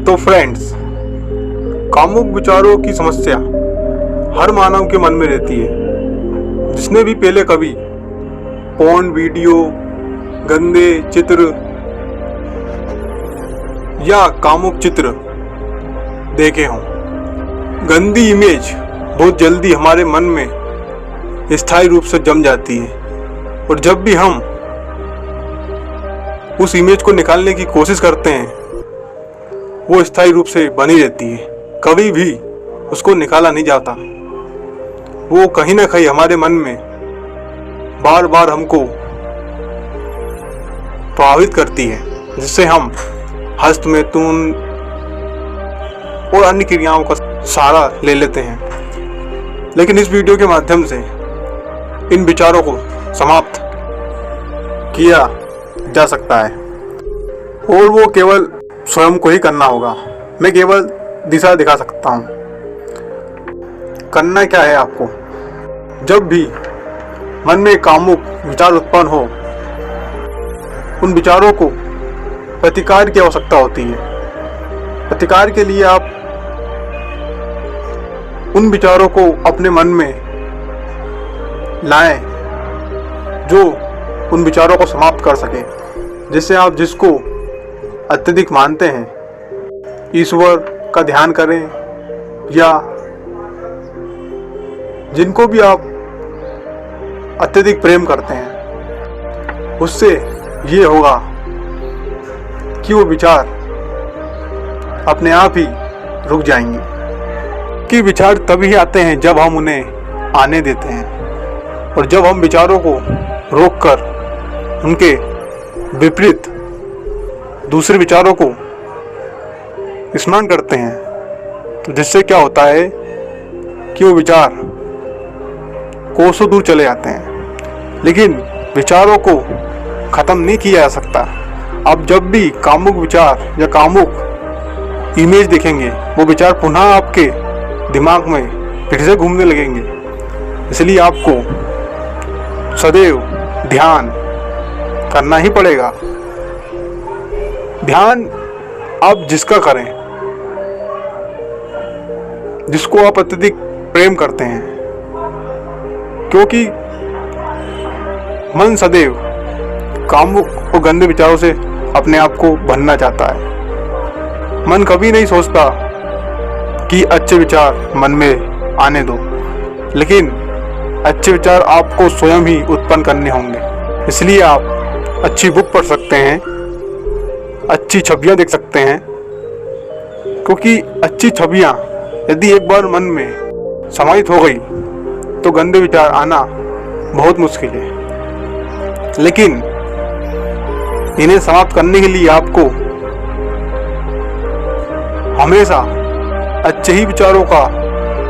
तो फ्रेंड्स, कामुक विचारों की समस्या हर मानव के मन में रहती है। जिसने भी पहले कभी पोर्न वीडियो, गंदे चित्र या कामुक चित्र देखे हों, गंदी इमेज बहुत जल्दी हमारे मन में स्थायी रूप से जम जाती है और जब भी हम उस इमेज को निकालने की कोशिश करते हैं वो स्थायी रूप से बनी रहती है, कभी भी उसको निकाला नहीं जाता। वो कहीं ना कहीं हमारे मन में बार बार हमको प्रभावित करती है, जिससे हम हस्तमैथुन और अन्य क्रियाओं का सहारा ले लेते हैं। लेकिन इस वीडियो के माध्यम से इन विचारों को समाप्त किया जा सकता है और वो केवल स्वयं को ही करना होगा। मैं केवल दिशा दिखा सकता हूँ। करना क्या है आपको, जब भी मन में कामुक विचार उत्पन्न हो, उन विचारों को प्रतिकार की आवश्यकता होती है। प्रतिकार के लिए आप उन विचारों को अपने मन में लाएं जो उन विचारों को समाप्त कर सके, जिससे आप जिसको अत्यधिक मानते हैं, ईश्वर का ध्यान करें या जिनको भी आप अत्यधिक प्रेम करते हैं, उससे ये होगा कि वो विचार अपने आप ही रुक जाएंगे। कि विचार तभी आते हैं जब हम उन्हें आने देते हैं और जब हम विचारों को रोककर उनके विपरीत दूसरे विचारों को स्मरण करते हैं, तो जिससे क्या होता है कि वो विचार कोसों दूर चले जाते हैं। लेकिन विचारों को खत्म नहीं किया जा सकता। अब जब भी कामुक विचार या कामुक इमेज देखेंगे, वो विचार पुनः आपके दिमाग में फिर से घूमने लगेंगे। इसलिए आपको सदैव ध्यान करना ही पड़ेगा। ध्यान आप जिसका करें, जिसको आप अत्यधिक प्रेम करते हैं, क्योंकि मन सदैव कामुक और गंदे विचारों से अपने आप को भरना चाहता है। मन कभी नहीं सोचता कि अच्छे विचार मन में आने दो, लेकिन अच्छे विचार आपको स्वयं ही उत्पन्न करने होंगे। इसलिए आप अच्छी बुक पढ़ सकते हैं, अच्छी छवियां देख सकते हैं, क्योंकि अच्छी छवियां यदि एक बार मन में समाहित हो गई तो गंदे विचार आना बहुत मुश्किल है। लेकिन इन्हें समाप्त करने के लिए आपको हमेशा अच्छे ही विचारों का,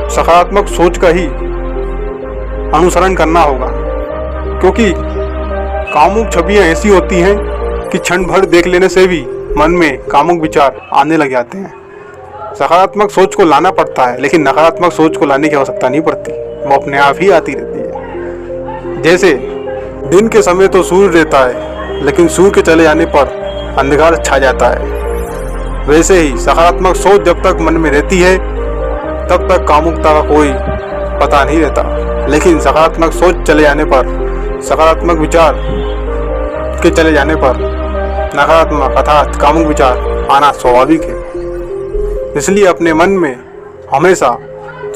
सकारात्मक सोच का ही अनुसरण करना होगा, क्योंकि कामुक छवियां ऐसी होती हैं कि क्षण भर देख लेने से भी मन में कामुक विचार आने लग जाते हैं। सकारात्मक सोच को लाना पड़ता है, लेकिन नकारात्मक सोच को लाने की आवश्यकता नहीं पड़ती, वो अपने आप ही आती रहती है। जैसे दिन के समय तो सूर्य रहता है, लेकिन सूर्य के चले जाने पर अंधकार छा जाता है। वैसे ही सकारात्मक सोच जब तक मन में रहती है तब तक कामुकता का कोई पता नहीं रहता, लेकिन सकारात्मक सोच चले जाने पर, सकारात्मक विचार के चले जाने पर नकारात्मक अर्थात कामुक विचार आना स्वाभाविक है। इसलिए अपने मन में हमेशा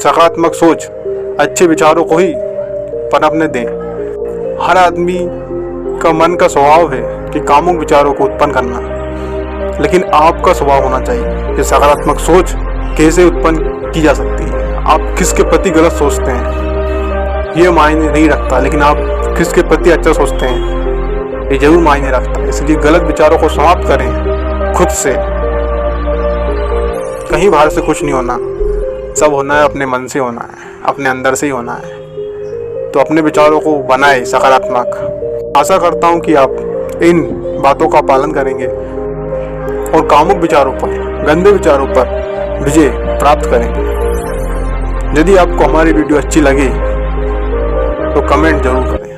सकारात्मक सोच, अच्छे विचारों को ही पनपने दें। हर आदमी का मन का स्वभाव है कि कामुक विचारों को उत्पन्न करना, लेकिन आपका स्वभाव होना चाहिए कि सकारात्मक सोच कैसे उत्पन्न की जा सकती है। आप किसके प्रति गलत सोचते हैं ये मायने नहीं रखता, लेकिन आप किसके प्रति अच्छा सोचते हैं ये जरूर मायने रखता है। इसलिए गलत विचारों को समाप्त करें खुद से। कहीं बाहर से कुछ नहीं होना, सब होना है अपने मन से होना है, अपने अंदर से ही होना है। तो अपने विचारों को बनाए सकारात्मक। आशा करता हूँ कि आप इन बातों का पालन करेंगे और कामुक विचारों पर, गंदे विचारों पर विजय प्राप्त करेंगे। यदि आपको हमारी वीडियो अच्छी लगी तो कमेंट जरूर करें।